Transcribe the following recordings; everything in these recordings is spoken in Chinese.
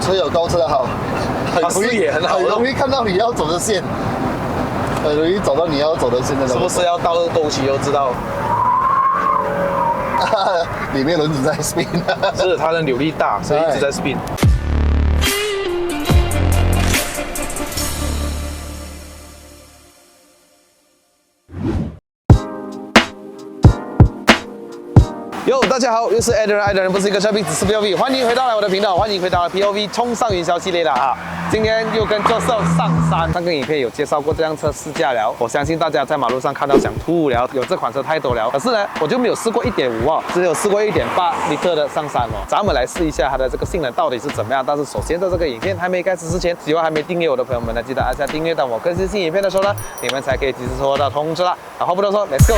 车有高车的好，视野很好，很容易看到你要走的线，很容易找到你要走的线的。是不是要到沟渠都知道？里面轮子在 spin， 是它的扭力大，所以一直在 spin。哟，大家好，又是爱的人，爱的人不是一个车评，只是 POV， 欢迎回到我的频道，欢迎回到 POV 冲上云霄系列了啊！今天又跟教授上山，上个影片有介绍过这辆车试驾了，我相信大家在马路上看到想吐了，有这款车太多了。可是呢，我就没有试过 1.5哦，只有试过1.8L的上山哦。咱们来试一下它的这个性能到底是怎么样。但是首先在这个影片还没开始之前，喜欢还没订阅我的朋友们呢，记得按下订阅，当我更新新影片的时候呢，你们才可以及时收获到通知啦。好，话不多说 ，Let's go！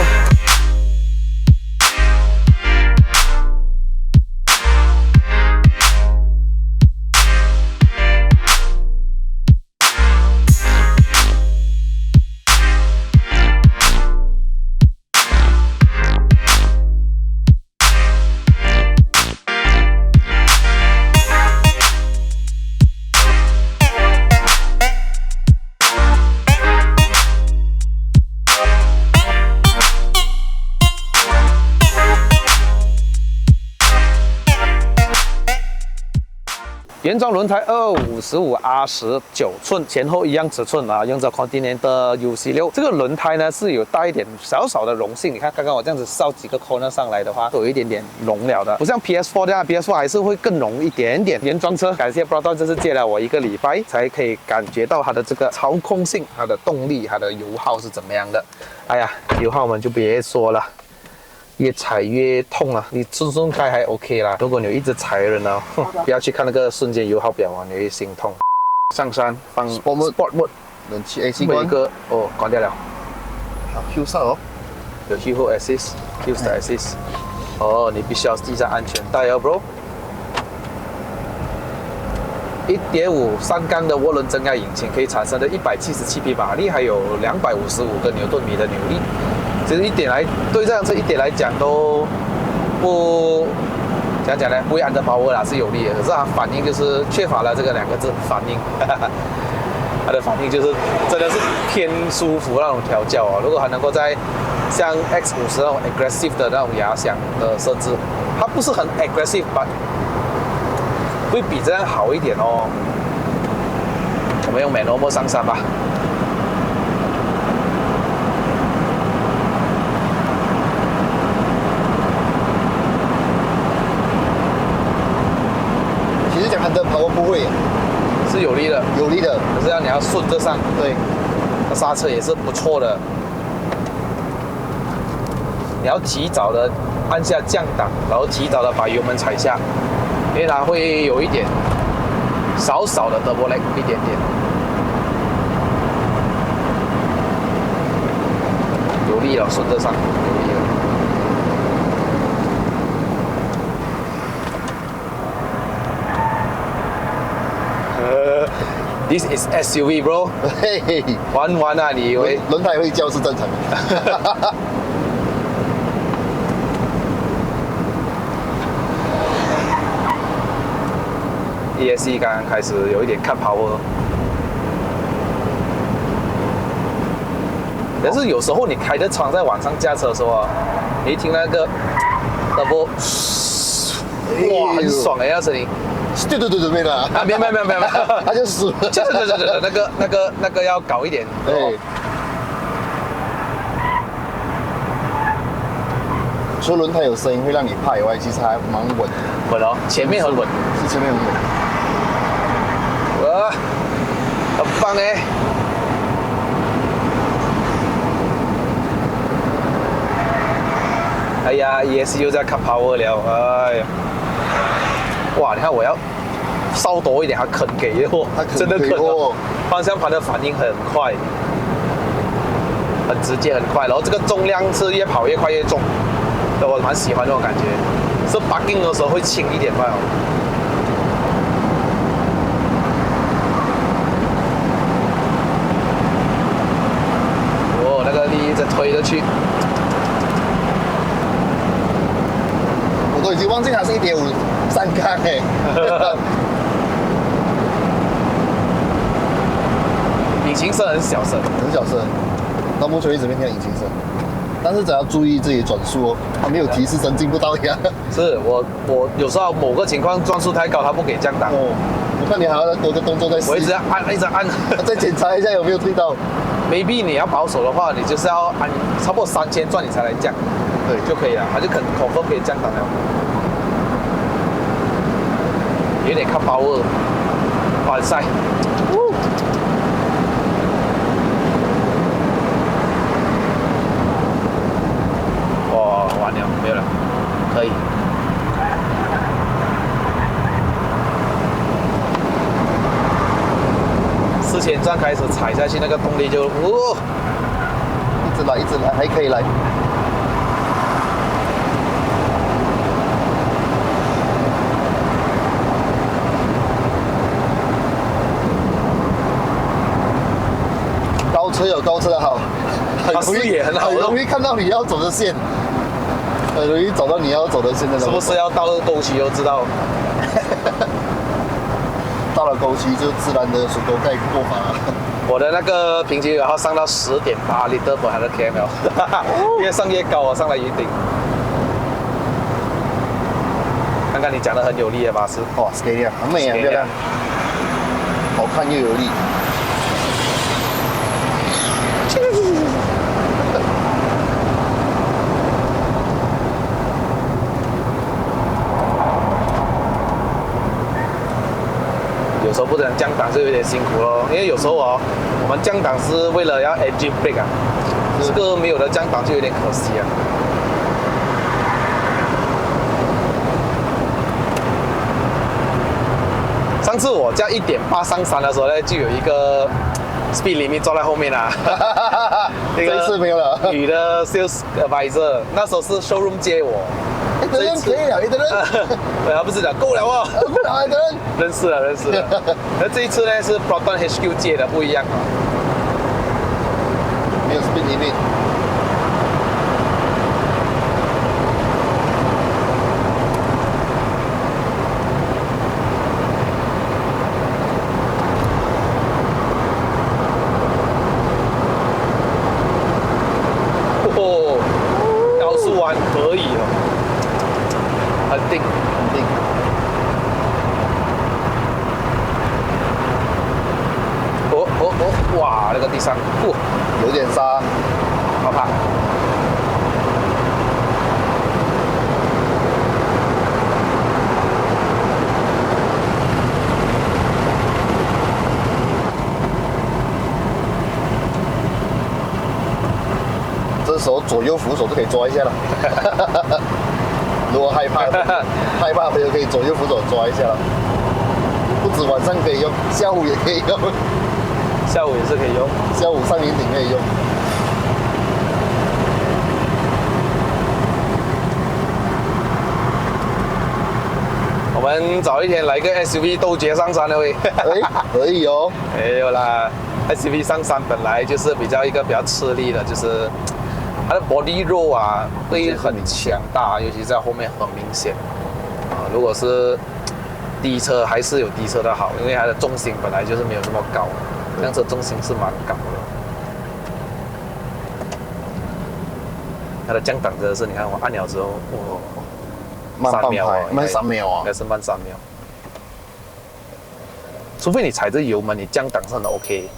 原装轮胎255 R19寸，前后一样尺寸啊，用着 Continental UC6。这个轮胎呢是有带一点小小的绒性，你看刚刚我这样子烧几个 corner 上来的话，都有一点点绒了的，不像 PS4 这样 ，PS4 还是会更绒一点点。原装车，感谢 Proton 这次借了我1个礼拜，才可以感觉到它的这个操控性、它的动力、它的油耗是怎么样的。哎呀，油耗我们就别说了。越踩越痛啊！你顺顺开还 OK 啦，如果你有一直踩的人呢，不要去看那个瞬间油耗表啊，你会心痛。上山放 Sport Mode， 冷气 AC 关，每个哦关掉了。好 ，Hill start 哦，有 Hill Assist，Hill Start Assist。哦，你必须要系上安全带哦 ，bro。1.53缸的涡轮增压引擎可以产生的177匹马力，还有255个牛顿米的扭力。其实对这辆车一点来讲都不怎样讲呢，不会按着power啦，是有力的，可是它反应就是缺乏了这个2个字反应，它的反应就是真的是偏舒服那种调教哦。如果还能够在像 X50那种 aggressive 的那种压响的设置，它不是很 aggressive， 但会比这样好一点哦。我们用 manual 上山吧。power 不会，是有力的，有力的，可是你要顺着上，对，那刹车也是不错的。你要及早的按下降档，然后及早的把油门踩下，因为它会有一点少少的 double lag 一点点。有力了，顺着上，有力了。This is SUV, bro. 玩啊，你以为轮胎会叫是正常的。ESC 刚刚开始有一点看 power， 但是有时候你开着窗在晚上驾车的时候啊，你一听那个 double， 哇，很爽哎，那声音。对，没了啊，没有，它就死了。就是那个要搞一点。对。除了轮胎有声音会让你怕以外，其实还蛮稳。稳哦，前面很稳，是前面很稳。哇，很棒哎！哎呀，ESC 又在 cut power 了，哎呀。哇，你看我要稍多一点，它肯给哦，真的肯哦。方向盘的反应很快，很直接很快，然后这个重量是越跑越快越重，我蛮喜欢这种感觉。是 parking 的时候会轻一点吧。哦，那个力一直推着去。我都已经忘记它是1.5 3缸哎。擎声很小声，很小声。到目前为止没听到引擎声，但是只要注意自己转速哦，它没有提示声进不到呀。是我有时候某个情况转速太高，它不给降档。哦，我看你还要再多个动作再试。我一直按，一直按。再检查一下有没有退到。maybe 你要保守的话，你就是要按差不多3000转你才来降，对就可以了，它就confirm可以降档了。有点看包握，哇塞！哦，完了，没有了，可以。4000转开始踩下去，那个动力就一直来，一直来，还可以来。高车有高车的好，视野很好，很容易看到你要走的线，很容易找到你要走的线在哪里。是不是要到了沟渠就知道？到了沟渠就自然的水沟盖过法。我的那个平均油耗上到10.8 liter per 100 km， 越上越高啊，上来云顶。看看你讲的很有力的巴士，哇 ，scale 很美啊，漂亮，好看又有力。有时候不能降档就有点辛苦咯，因为有时候哦，我们降档是为了要 engine brake 啊，这个没有的降档就有点可惜啊。上次我加1.8上山的时候呢，就有一个 speed limit 坐在后面啊。这一次没有了。女的 sales advisor， 那时候是 showroom 接我。一个人可以了，一个人。对，他不是讲够了哦。够了，一个人。认识了，认识了。那这一次呢是 Proton HQ 接的，不一样啊。没有 speed limit。哦，高速弯可以哦，很定，很定。哇，那个地上，有点沙，好怕。这时候左右扶手都可以抓一下了。如果害怕的朋友可以左右扶手抓一下了。不止晚上可以用，下午也可以用。下午也是可以用，下午上云顶可以用。我们早一天来个 SUV 斗杰上山了喂。可以哦。没有啦 ，SUV 上山本来就是比较吃力的，就是它的 body roll 啊会很强大，尤其在后面很明显。啊，如果是低车还是有低车的好，因为它的重心本来就是没有那么高，这样子重心是蛮高的。它的降档真的是，你看我按了之后，慢半拍，慢3秒啊，应该是慢3秒。除非你踩着油门，你降档是很 OK。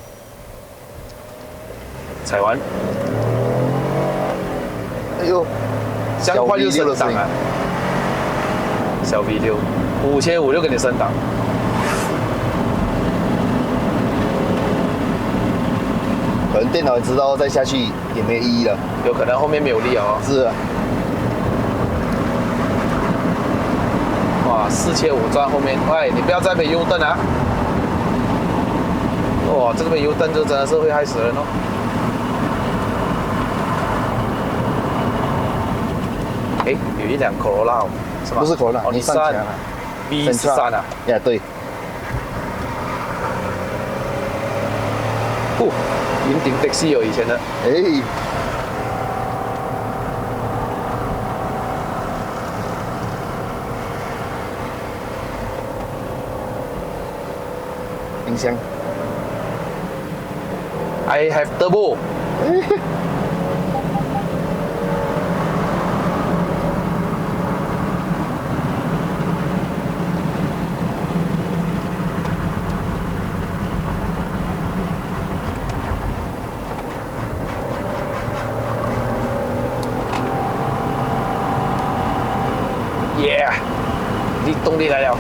踩完，哎呦，这样快就升档啊！小 V6，5500就给你升档。可能电脑也知道再下去也没意义了，有可能后面没有力哦。是啊。哇，4500转后面，喂，你不要再没 U 灯啊！哇，这个没 U 灯就真的是会害死人哦。哎，有一辆 Corolla 是吧？不是 Corolla，哦，你上起来了 V13啊？呀，对。云顶 taxi 有以前的。哎。冰箱。I have turbo。耶，你动力来了，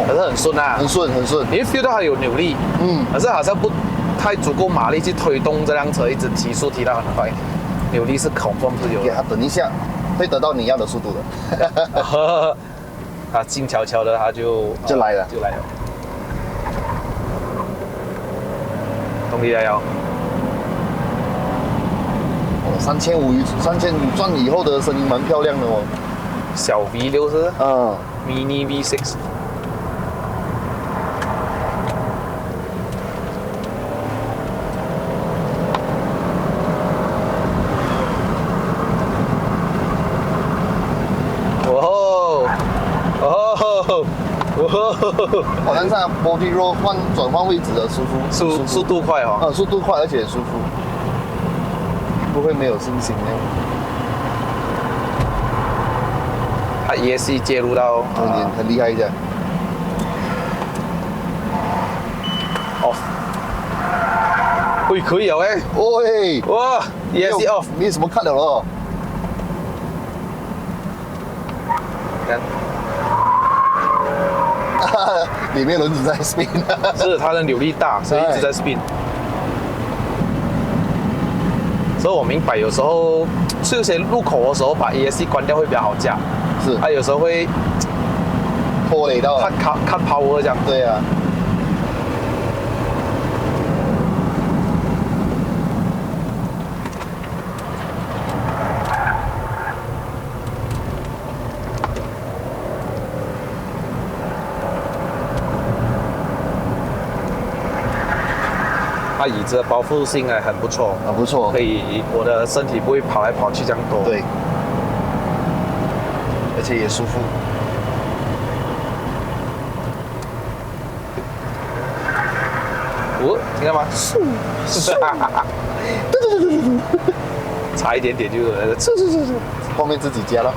可是很顺啊，很顺很顺。你会 feel 到它有扭力，可是好像不太足够马力去推动这辆车一直提速提到很快，扭力是confirm是有的。给它等一下，会得到你要的速度的。它静悄悄的，它就来了，就来了，动力来了。哦，3500转以后的声音蛮漂亮的哦。小 V6是？嗯 ，Mini V6。好像在 body roll 转换位置的舒服，速度快哦。速度快而且舒服，不会没有信心的。它 ESC 介入到很厉害一下。off， 喂，可以了哎。喂，哇 ，ESC off， 没什么看了哦。看。里面轮子在 spin， 是它的扭力大，所以一直在 spin。所以我明白，有时候是有些路口的时候把 ESC 关掉会比较好驾。是，它有时候会拖累到cut power 这样。对啊。它椅子的包覆性还很不错，很不错，可以我的身体不会跑来跑去这样多。对，而且也舒服。哦，听到吗？差一点点就那个，后面自己加了。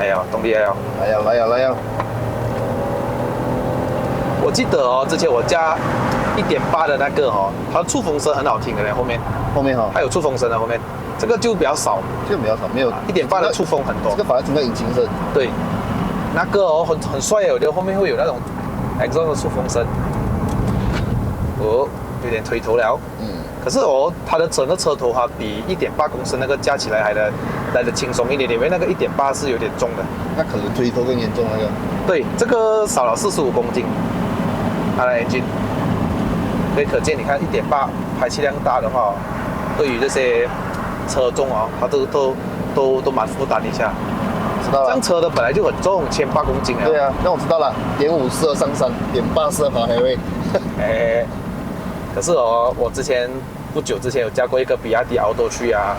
哎呀，动力来了！来呀！我记得哦，之前我加1.8的那个哦，它触风声很好听的嘞，后面哈，它有触风声的后面，这个就比较少，没有1.8的触风很多。这个反而听到引擎声。对，那个哦很帅哦，我觉得后面会有那种 exhaust 的触风声。哦，有点推头了。可是哦，它的整个车头哈比1.8公升那个加起来来的轻松一点点，因为那个1.8是有点重的。那可能推头更严重那个。对，这个少了45公斤。它的 engine， 所以可见你看1.8排气量大的话，对于这些车重啊，它都蛮负担一下。知道了。这辆车的本来就很重，1800公斤啊。对啊，那我知道了，.5适合上山，.8适合跑海位。哎，可是哦，我不久之前有驾过一个比亚迪 Auto 去啊，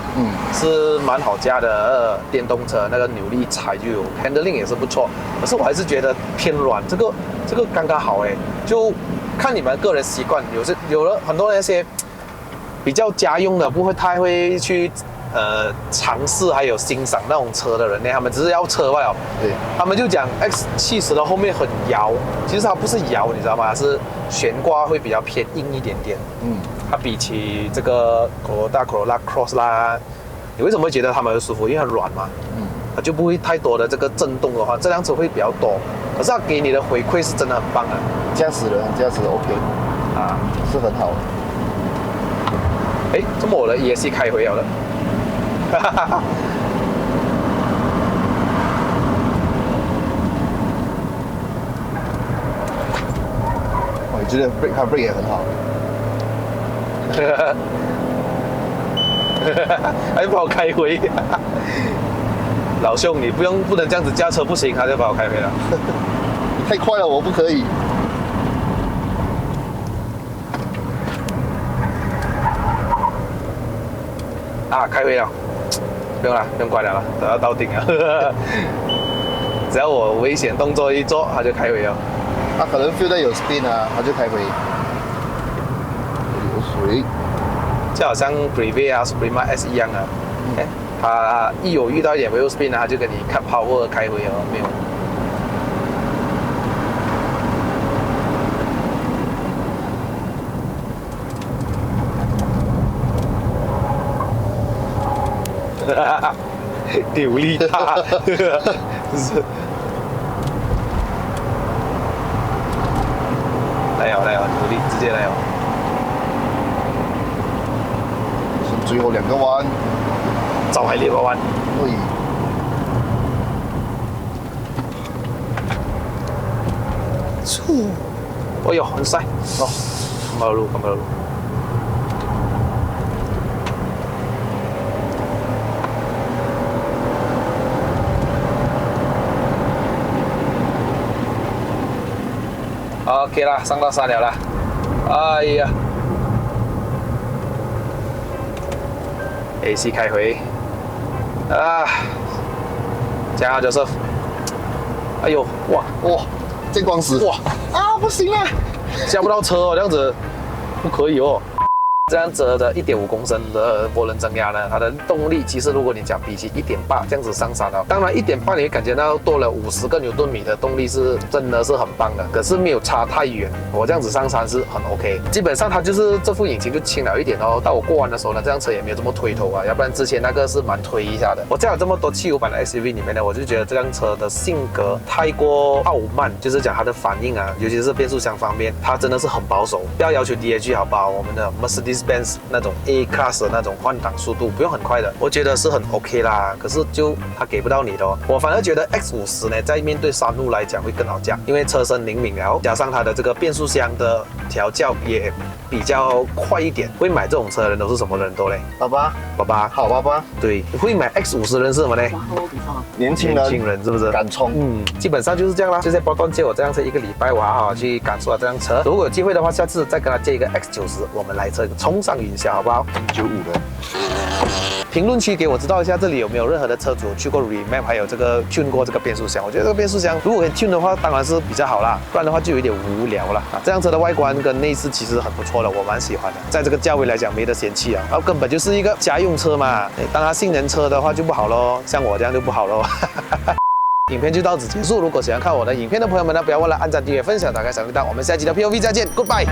是蛮好驾的电动车，那个扭力踩就有 handling 也是不错，可是我还是觉得偏软，这个刚刚好哎，就看你们个人习惯，有了很多那些比较家用的，不太会去尝试还有欣赏那种车的人呢，他们只是要车罢了。对，他们就讲 X70的后面很摇，其实它不是摇，你知道吗？是悬挂会比较偏硬一点点。它比起这个 Corolla Cross 啦，你为什么会觉得它们舒服？因为它软嘛。它就不会太多的这个震动的话，这辆车会比较多。可是它给你的回馈是真的很棒的。驾驶 OK 啊，是很好的。哎，这么我的 ESC 开回了的。我觉得 brake 也很好。还把我开回。老兄，你不能这样子驾车不行，他就把我开回了。你太快了，我不可以。啊，开回了，不用了，不用关了，等到顶了。只要我危险动作一做，它就开回了。它可能 feel 到有 spin 啊，它就开回。有水，就好像 Brevia 啊 Suprema S 一样啊。哎，它一有遇到一点 wheel spin 呢，它就给你 cut power 开回哦，没有。扭力大，是。来了，扭力直接来了。剩最后2个弯，就係呢個彎。對。哎呦，很晒。哦，咁嘅路，咁嘅路。OK 啦，上到山了啦。哎呀 ，AC 开回啊，加油，Joseph！哎呦，哇，见光死！哇啊，不行啊！下不到车哦，这样子不可以哦。这样子的1.5公升的涡轮增压呢，它的动力其实如果你讲比起1.8这样子上山的，当然1.8你会感觉到多了50个牛顿米的动力是真的是很棒的，可是没有差太远。我这样子上山是很 OK， 基本上它就是这副引擎就轻了一点哦。到我过弯的时候呢，这辆车也没有这么推头啊，要不然之前那个是蛮推一下的。我在有这么多汽油版的 SUV 里面呢，我就觉得这辆车的性格太过傲慢，就是讲它的反应啊，尤其是变速箱方面，它真的是很保守。不要要求 DAG 好不好？我们的 Mercedes-Benz 那种 A Class 的那种换挡速度不用很快的，我觉得是很 OK 啦。可是就它给不到你的哦。我反而觉得 X50 呢，在面对山路来讲会更好驾，因为车身灵敏了，加上它的这个变速箱的调教也比较快一点。会买这种车的人都是什么人多嘞？爸爸，爸爸，好爸爸，对，会买 X50的人是什么呢？年轻人是不是？敢冲，基本上就是这样啦。就在波段借我这辆车1个礼拜，我好好去感受下这辆车。如果有机会的话，下次再跟他借一个 X90，我们来这个冲上云霄，好不好95的。评论区给我知道一下，这里有没有任何的车主去过 remap， 还有这个 tune 过这个变速箱。我觉得这个变速箱如果可以 tune 的话，当然是比较好啦，不然的话就有点无聊了啊。这辆车的外观跟内饰其实很不错的，我蛮喜欢的，在这个价位来讲没得嫌弃啊。然后根本就是一个家用车嘛，当它性能车的话就不好咯，像我这样就不好咯。影片就到此结束。如果喜欢看我的影片的朋友们呢，不要忘了按赞、订阅、分享、打开小铃铛。我们下期的 POV 再见 ，Goodbye。